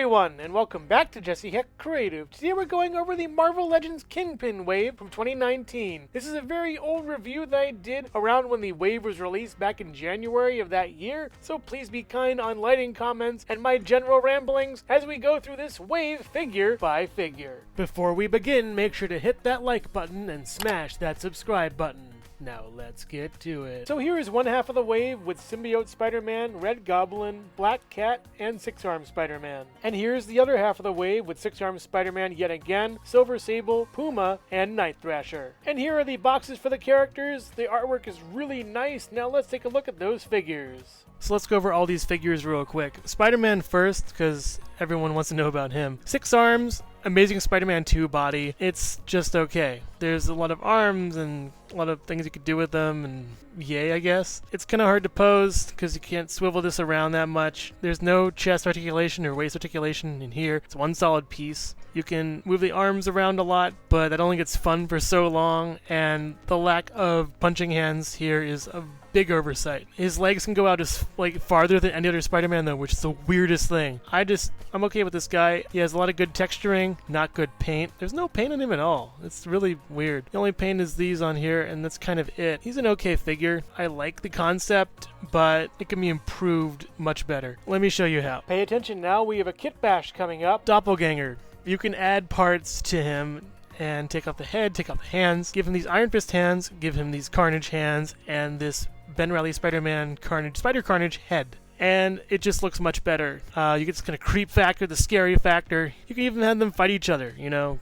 everyone, and welcome back to Jesse Hecht Creative. Today we're going over the Marvel Legends Kingpin wave from 2019. This is a very old review that I did around when the wave was released back in January of that year, so please be kind on lighting comments and my general ramblings as we go through this wave figure by figure. Before we begin, make sure to hit that like button and smash that subscribe button. Now let's get to it. So here is one half of the wave with Symbiote Spider-Man, Red Goblin, Black Cat, and Six-Armed Spider-Man. And here's the other half of the wave with Six-Armed Spider-Man yet again, Silver Sable, Puma, and Night Thrasher. And here are the boxes for the characters. The artwork is really nice. Now let's take a look at those figures. So let's go over all these figures real quick. Spider-Man first, because everyone wants to know about him. Six arms, Amazing Spider-Man 2 body. It's just okay. There's a lot of arms and a lot of things you could do with them, and yay, I guess. It's kind of hard to pose because you can't swivel this around that much. There's no chest articulation or waist articulation in here. It's one solid piece. You can move the arms around a lot, but that only gets fun for so long, and the lack of punching hands here is a big oversight. His legs can go out as farther than any other Spider-Man though, which is the weirdest thing. I'm okay with this guy. He has a lot of good texturing, not good paint. There's no paint on him at all. It's really weird. The only paint is these on here, and that's kind of it. He's an okay figure. I like the concept, but it can be improved much better. Let me show you how. Pay attention now. We have a Kitbash coming up. Doppelganger. You can add parts to him and take off the head, take off the hands, give him these Iron Fist hands, give him these Carnage hands, and this Ben Reilly Spider-Man Spider Carnage head. And it just looks much better. You get this kind of creep factor, the scary factor. You can even have them fight each other,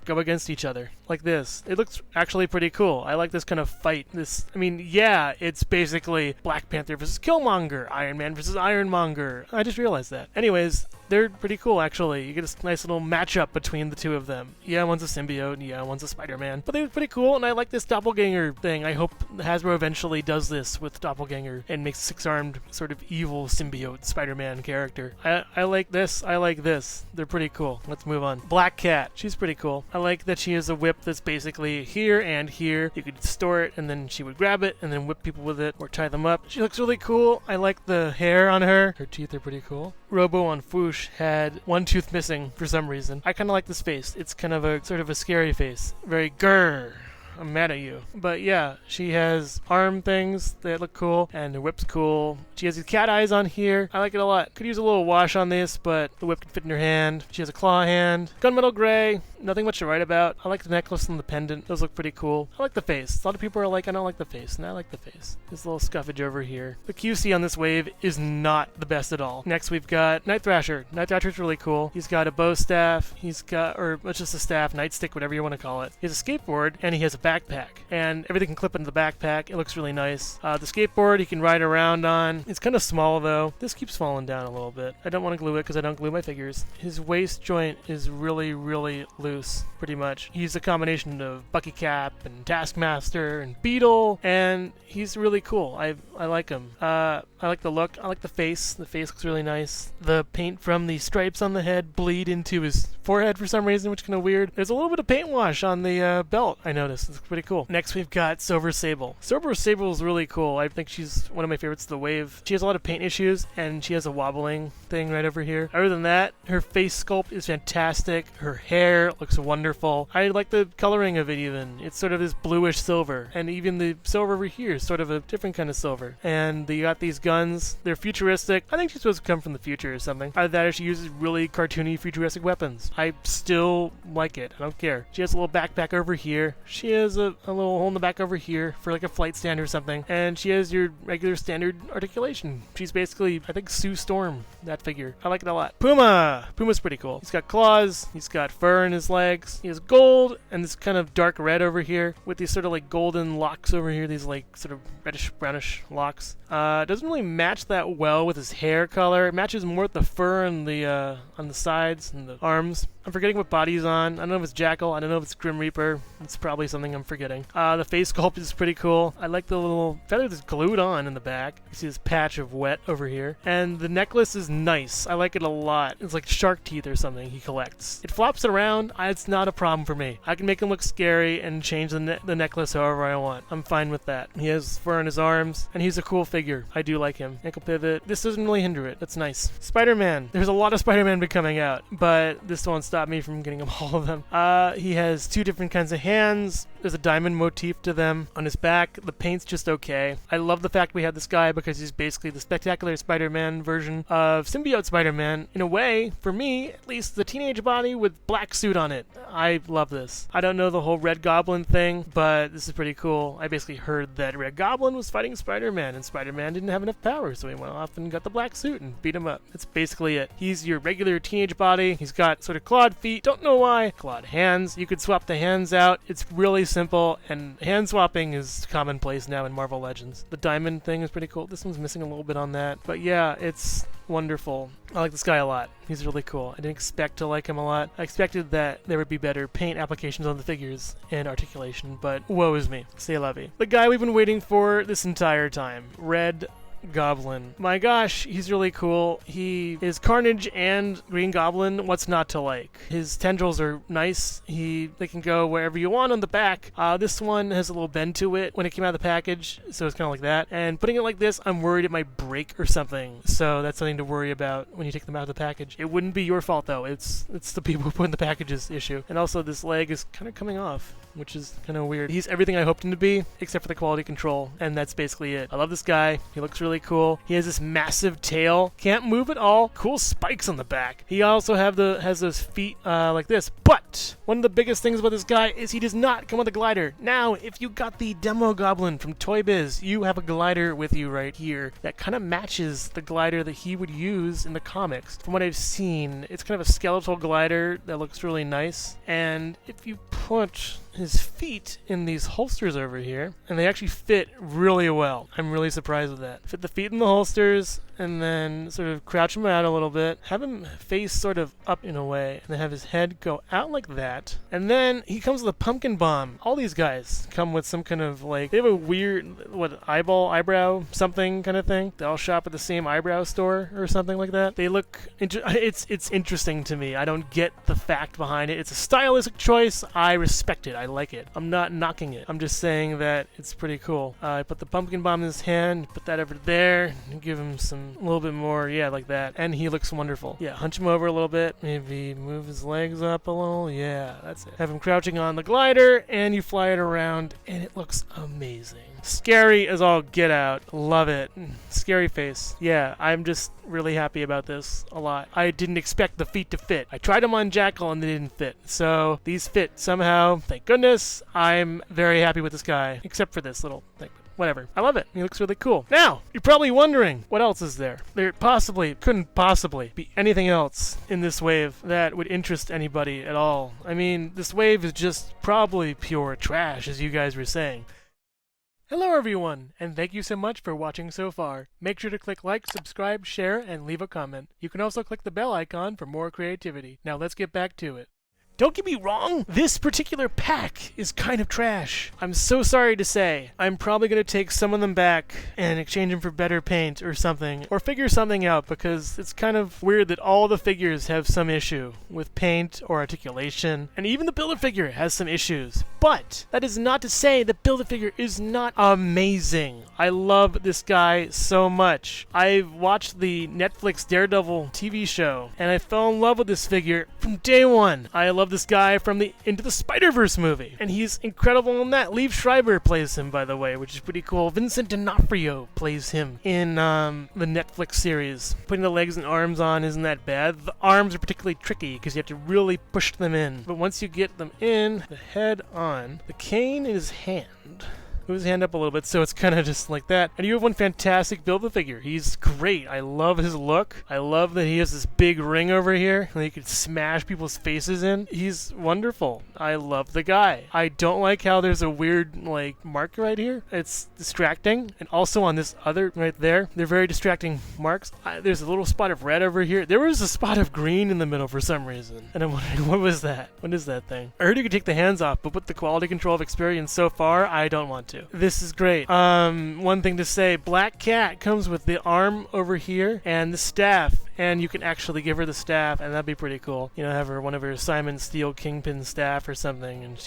go against each other. Like this. It looks actually pretty cool. I like this kind of fight. It's basically Black Panther versus Killmonger, Iron Man versus Ironmonger. I just realized that. Anyways, they're pretty cool, actually. You get this nice little matchup between the two of them. Yeah, one's a symbiote, and yeah, one's a Spider-Man. But they look pretty cool, and I like this doppelganger thing. I hope Hasbro eventually does this with doppelganger and makes a six-armed sort of evil symbiote Spider-Man character. I like this. I like this. They're pretty cool. Let's move on. Black Cat. She's pretty cool. I like that she has a whip that's basically here and here. You could store it, and then she would grab it, and then whip people with it, or tie them up. She looks really cool. I like the hair on her. Her teeth are pretty cool. Robo on Foosh had one tooth missing for some reason. I kind of like this face. It's kind of a sort of a scary face. Very grrr. I'm mad at you. But yeah, she has arm things that look cool, and her whip's cool. She has these cat eyes on here. I like it a lot. Could use a little wash on this, but the whip can fit in her hand. She has a claw hand. Gunmetal gray. Nothing much to write about. I like the necklace and the pendant. Those look pretty cool. I like the face. A lot of people are like, I don't like the face, and I like the face. This little scuffage over here. The QC on this wave is not the best at all. Next, we've got Night Thrasher. Night Thrasher's really cool. He's got a bow staff. He's got, or it's just a staff, nightstick, whatever you want to call it. He has a skateboard, and he has a backpack, and everything can clip into the backpack. It looks really nice. The skateboard he can ride around on. It's kind of small though. This keeps falling down a little bit. I don't want to glue it because I don't glue my figures. His waist joint is really, really loose, pretty much. He's a combination of Bucky Cap and Taskmaster and Beetle, and he's really cool. I like him. I like the look. I like the face. The face looks really nice. The paint from the stripes on the head bleed into his forehead for some reason, which is kind of weird. There's a little bit of paint wash on the belt, I noticed. It's pretty cool. Next, we've got Silver Sable. Silver Sable is really cool. I think she's one of my favorites of the wave. She has a lot of paint issues, and she has a wobbling thing right over here. Other than that, her face sculpt is fantastic. Her hair looks wonderful. I like the coloring of it even. It's sort of this bluish silver, and even the silver over here is sort of a different kind of silver. And you got these guns. They're futuristic. I think she's supposed to come from the future or something. Either that or she uses really cartoony futuristic weapons. I still like it. I don't care. She has a little backpack over here. She has a little hole in the back over here for like a flight stand or something. And she has your regular standard articulation. She's basically, I think, Sue Storm, that figure. I like it a lot. Puma! Puma's pretty cool. He's got claws. He's got fur in his legs. He has gold and this kind of dark red over here with these sort of like golden locks over here. These like sort of reddish brownish locks. Doesn't really match that well with his hair color. It matches more with the fur and the on the sides and the arms. I'm forgetting what body he's on. I don't know if it's Jackal. I don't know if it's Grim Reaper. It's probably something I'm forgetting. The face sculpt is pretty cool. I like the little feather that's glued on in the back. You see this patch of wet over here. And the necklace is nice. I like it a lot. It's like shark teeth or something he collects. It flops around. It's not a problem for me. I can make him look scary and change the necklace however I want. I'm fine with that. He has fur on his arms, and he's a cool figure. I do like him. Ankle pivot. This doesn't really hinder it. That's nice. Spider-Man. There's a lot of Spider-Man coming out, but this won't stop me from getting them all of them. He has two different kinds of hands. There's a diamond motif to them on his back. The paint's just okay. I love the fact we have this guy because he's basically the Spectacular Spider-Man version of Symbiote Spider-Man. In a way, for me, at least, the teenage body with black suit on it. I love this. I don't know the whole Red Goblin thing, but this is pretty cool. I basically heard that Red Goblin was fighting Spider-Man, and Spider-Man didn't have enough power, so he went off and got the black suit and beat him up. That's basically it. He's your regular teenage body. He's got sort of clawed feet. Don't know why. Clawed hands. You could swap the hands out. It's really simple, and hand swapping is commonplace now in Marvel Legends. The diamond thing is pretty cool. This one's missing a little bit on that, but yeah, it's wonderful. I like this guy a lot. He's really cool. I didn't expect to like him a lot. I expected that there would be better paint applications on the figures and articulation, but woe is me. C'est la vie. The guy we've been waiting for this entire time. Red Goblin. My gosh, he's really cool. He is Carnage and Green Goblin. What's not to like? His tendrils are nice. They can go wherever you want on the back. This one has a little bend to it when it came out of the package, so it's kind of like that. And putting it like this, I'm worried it might break or something. So that's something to worry about when you take them out of the package. It wouldn't be your fault though. It's the people who put in the packages issue. And also this leg is kind of coming off, which is kind of weird. He's everything I hoped him to be, except for the quality control, and that's basically it. I love this guy. He looks really cool. He has this massive tail. Can't move at all. Cool spikes on the back. He also has those feet like this. But one of the biggest things about this guy is he does not come with a glider. Now, if you got the demo Goblin from Toy Biz, you have a glider with you right here that kind of matches the glider that he would use in the comics. From what I've seen, it's kind of a skeletal glider that looks really nice. And if you put his feet in these holsters over here, and they actually fit really well. I'm really surprised with that. Fit the feet in the holsters, and then sort of crouch him out a little bit, have him face sort of up in a way, and then have his head go out like that. And then he comes with a pumpkin bomb. All these guys come with some kind of like, they have a weird, eyebrow, something kind of thing. They all shop at the same eyebrow store or something like that. They look, it's interesting to me. I don't get the fact behind it. It's a stylistic choice. I respect it. I like it. I'm not knocking it. I'm just saying that it's pretty cool. I put the pumpkin bomb in his hand, put that over there, and give him a little bit more, yeah, like that. And he looks wonderful. Yeah, hunch him over a little bit. Maybe move his legs up a little. Yeah, that's it. Have him crouching on the glider, and you fly it around, and it looks amazing. Scary as all get out. Love it. Scary face. Yeah, I'm just really happy about this a lot. I didn't expect the feet to fit. I tried them on Jackal and they didn't fit. So these fit somehow. Thank goodness. I'm very happy with this guy, except for this little thing. Whatever. I love it. He looks really cool. Now, you're probably wondering, what else is there? There couldn't possibly be anything else in this wave that would interest anybody at all. I mean, this wave is just probably pure trash, as you guys were saying. Hello everyone, and thank you so much for watching so far. Make sure to click like, subscribe, share, and leave a comment. You can also click the bell icon for more creativity. Now let's get back to it. Don't get me wrong, this particular pack is kind of trash. I'm so sorry to say. I'm probably going to take some of them back and exchange them for better paint or something, or figure something out, because it's kind of weird that all the figures have some issue with paint or articulation, and even the Build-A-Figure has some issues. But that is not to say that Build-A-Figure is not amazing. I love this guy so much. I've watched the Netflix Daredevil TV show, and I fell in love with this figure from day one. I love this guy from the Into the Spider-Verse movie, and he's incredible in that. Liev Schreiber plays him, by the way, which is pretty cool. Vincent D'Onofrio plays him in the Netflix series. Putting the legs and arms on isn't that bad. The arms are particularly tricky because you have to really push them in. But once you get them in, the head on, the cane in his hand, his hand up a little bit, so it's kind of just like that. And you have one fantastic Build-A-Figure. He's great. I love his look. I love that he has this big ring over here that he could smash people's faces in. He's wonderful. I love the guy. I don't like how there's a weird, like, mark right here. It's distracting. And also on this other right there, they're very distracting marks. There's a little spot of red over here. There was a spot of green in the middle for some reason. And I'm wondering, what was that? What is that thing? I heard you could take the hands off, but with the quality control of experience so far, I don't want to. This is great. One thing to say, Black Cat comes with the arm over here and the staff, and you can actually give her the staff, and that'd be pretty cool. You know, have her one of her Simon Steel Kingpin staff or something, and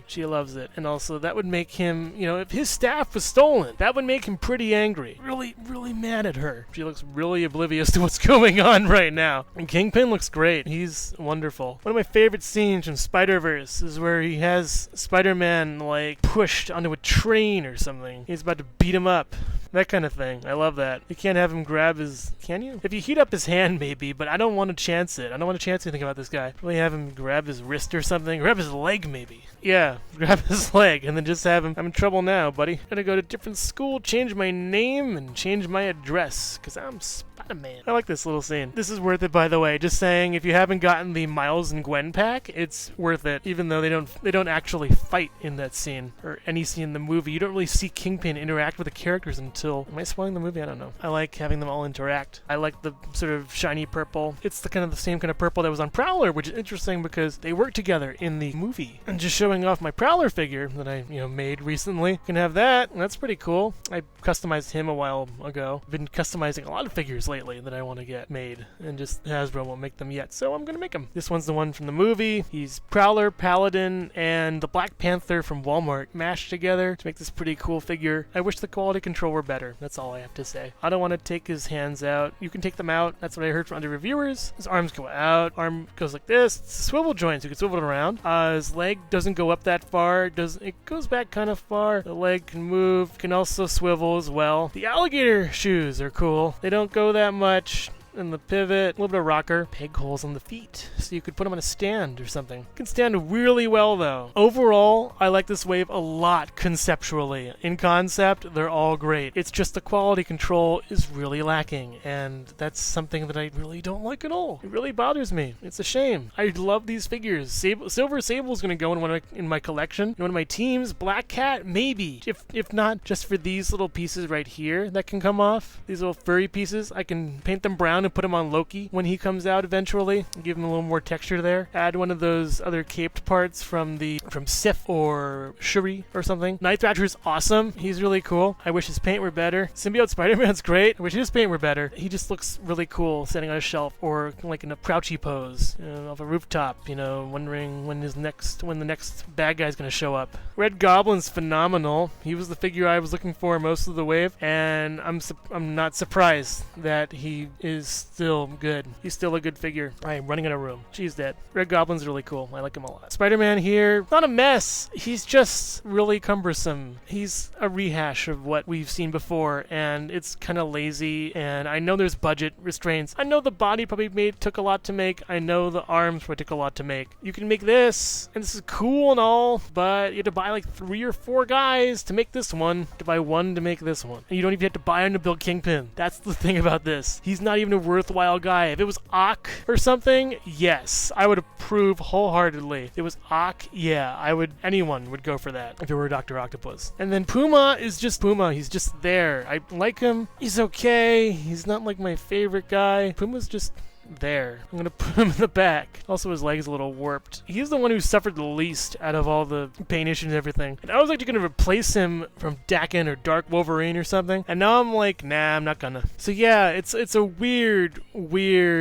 she loves it. And also, that would make him, you know, if his staff was stolen, that would make him pretty angry. Really, really mad at her. She looks really oblivious to what's going on right now. And Kingpin looks great. He's wonderful. One of my favorite scenes from Spider-Verse is where he has Spider-Man, like, pushed onto a train or something. He's about to beat him up. That kind of thing. I love that. You can't have him grab his... Can you? If you heat up his hand, maybe, but I don't want to chance it. I don't want to chance anything about this guy. Probably have him grab his wrist or something. Grab his leg, maybe. Yeah, grab his leg, and then just have him... I'm in trouble now, buddy. Gotta go to a different school, change my name, and change my address, because I'm Spider-Man. I like this little scene. This is worth it, by the way. Just saying, if you haven't gotten the Miles and Gwen pack, it's worth it, even though they don't actually fight in that scene, or any scene in the movie. You don't really see Kingpin interact with the characters until... Am I spoiling the movie? I don't know. I like having them all interact. I like the sort of shiny purple. It's the same kind of purple that was on Prowler, which is interesting because they work together in the movie. And just showing off my Prowler figure that I, made recently. You can have that. That's pretty cool. I customized him a while ago. I've been customizing a lot of figures lately that I want to get made, and just Hasbro won't make them yet, so I'm gonna make them. This one's the one from the movie. He's Prowler, Paladin, and the Black Panther from Walmart mashed together to make this pretty cool figure. I wish the quality control were better. That's all I have to say. I don't want to take his hands out. You can take them out. That's what I heard from other reviewers. His arms go out. Arm goes like this. It's swivel joints. You can swivel it around. His leg doesn't go up that far. It goes back kind of far. The leg can move. Can also swivel as well. The alligator shoes are cool. They don't go that much. And the pivot, a little bit of rocker, peg holes on the feet, so you could put them on a stand or something. It can stand really well, though. Overall, I like this wave a lot conceptually. In concept, they're all great. It's just the quality control is really lacking, and that's something that I really don't like at all. It really bothers me. It's a shame. I love these figures. Silver Sable's gonna go in my collection. In one of my teams. Black Cat, maybe. If not, just for these little pieces right here that can come off. These little furry pieces, I can paint them brown and put him on Loki when he comes out eventually, and give him a little more texture there. Add one of those other caped parts from Sif or Shuri or something. Night Thrasher's awesome. He's really cool. I wish his paint were better. Symbiote Spider-Man's great. I wish his paint were better. He just looks really cool standing on a shelf or like in a crouchy pose off a rooftop, wondering when the next bad guy's gonna show up. Red Goblin's phenomenal. He was the figure I was looking for most of the wave, and I'm not surprised that he is still good. He's still a good figure. I am running out of room. She's dead. Red Goblin's really cool. I like him a lot. Spider-Man here, not a mess. He's just really cumbersome. He's a rehash of what we've seen before, and it's kind of lazy, and I know there's budget restraints. I know the body probably took a lot to make. I know the arms probably took a lot to make. You can make this, and this is cool and all, but you have to buy like 3 or 4 guys to make this one. You have to buy 1 to make this one. And you don't even have to buy him to build Kingpin. That's the thing about this. He's not even a worthwhile guy. If it was Ock or something, yes, I would approve wholeheartedly. If it was Ock, yeah, anyone would go for that if it were Dr. Octopus. And then Puma is just Puma. He's just there. I like him. He's okay. He's not like my favorite guy. Puma's just there. I'm gonna put him in the back. Also, his leg's a little warped. He's the one who suffered the least out of all the paint issues and everything. And I was actually gonna replace him from Daken or Dark Wolverine or something. And now I'm like, nah, I'm not gonna. So yeah, it's a weird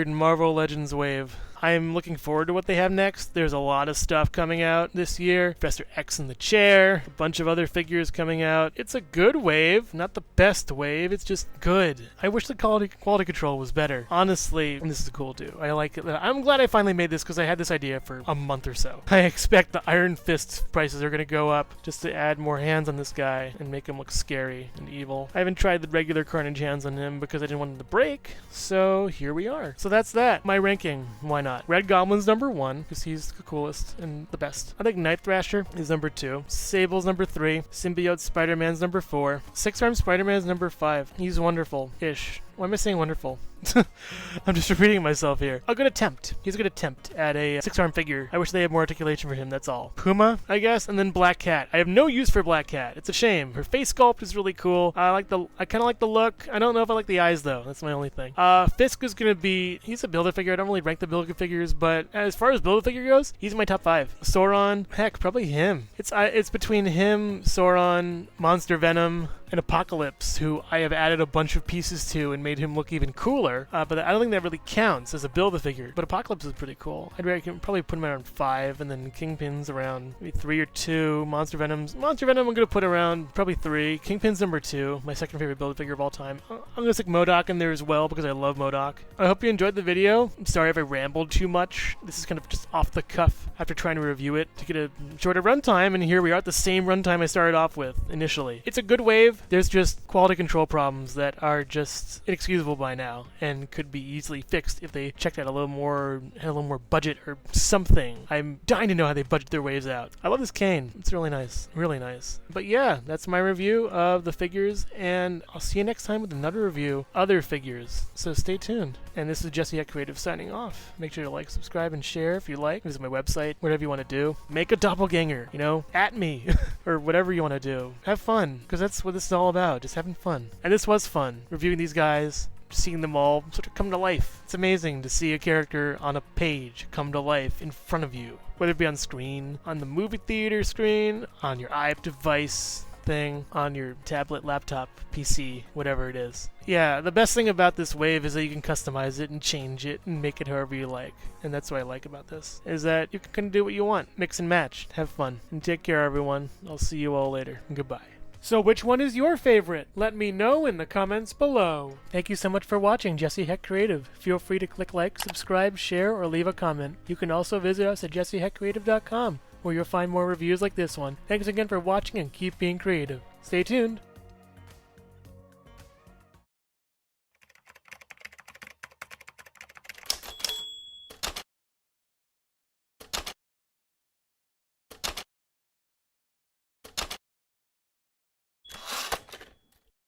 Marvel Legends wave. I'm looking forward to what they have next. There's a lot of stuff coming out this year. Professor X in the chair, a bunch of other figures coming out. It's a good wave, not the best wave. It's just good. I wish the quality control was better. Honestly, and this is cool too. I like it. I'm glad I finally made this because I had this idea for a month or so. I expect the Iron Fist prices are going to go up just to add more hands on this guy and make him look scary and evil. I haven't tried the regular Carnage hands on him because I didn't want him to break. So here we are. So that's that. My ranking. Why not? not? Red Goblin's number 1, because he's the coolest and the best. I think Night Thrasher is number 2. Sable's number 3. Symbiote Spider-Man's number 4. Six-Armed Spider-Man's number 5. He's wonderful-ish. Why am I saying wonderful? I'm just repeating myself here. A good attempt. He's a good attempt at a 6-arm figure. I wish they had more articulation for him, that's all. Puma, I guess, and then Black Cat. I have no use for Black Cat. It's a shame. Her face sculpt is really cool. I kind of like the look. I don't know if I like the eyes, though. That's my only thing. Fisk is going to be... He's a Build-A-Figure. I don't really rank the Build-A-Figures, but as far as Build-A-Figure goes, he's in my top 5. Sauron, heck, probably him. It's between him, Sauron, Monster Venom, and Apocalypse, who I have added a bunch of pieces to and made him look even cooler, but I don't think that really counts as a Build-A-Figure. But Apocalypse is pretty cool. I'd probably put him around 5, and then Kingpin's around maybe 3 or 2. Monster Venom I'm going to put around probably 3. Kingpin's number 2, my second favorite Build-A-Figure of all time. I'm going to stick MODOK in there as well, because I love MODOK. I hope you enjoyed the video. I'm sorry if I rambled too much. This is kind of just off the cuff after trying to review it to get a shorter runtime, and here we are at the same runtime I started off with initially. It's a good wave. There's just quality control problems that are just inexcusable by now and could be easily fixed if they checked out a little more, had a little more budget or something. I'm dying to know how they budget their waves out. I love this cane. It's really nice. Really nice. But yeah, that's my review of the figures, and I'll see you next time with another review, other figures. So stay tuned. And this is Jesse Hecht Creative signing off. Make sure to like, subscribe, and share if you like. Visit my website, whatever you want to do. Make a doppelganger, at me, or whatever you want to do. Have fun, because that's what this is all about, just having fun. And this was fun, reviewing these guys, seeing them all sort of come to life. It's amazing to see a character on a page come to life in front of you, whether it be on screen, on the movie theater screen, on your iDevice thing, on your tablet, laptop, PC, whatever it is. Yeah, the best thing about this wave is that you can customize it and change it and make it however you like. And that's what I like about this, is that you can kind of do what you want. Mix and match. Have fun. And take care, everyone. I'll see you all later. Goodbye. So which one is your favorite? Let me know in the comments below. Thank you so much for watching Jesse Hecht Creative. Feel free to click like, subscribe, share, or leave a comment. You can also visit us at jessehechtcreative.com, where you'll find more reviews like this one. Thanks again for watching, and keep being creative. Stay tuned.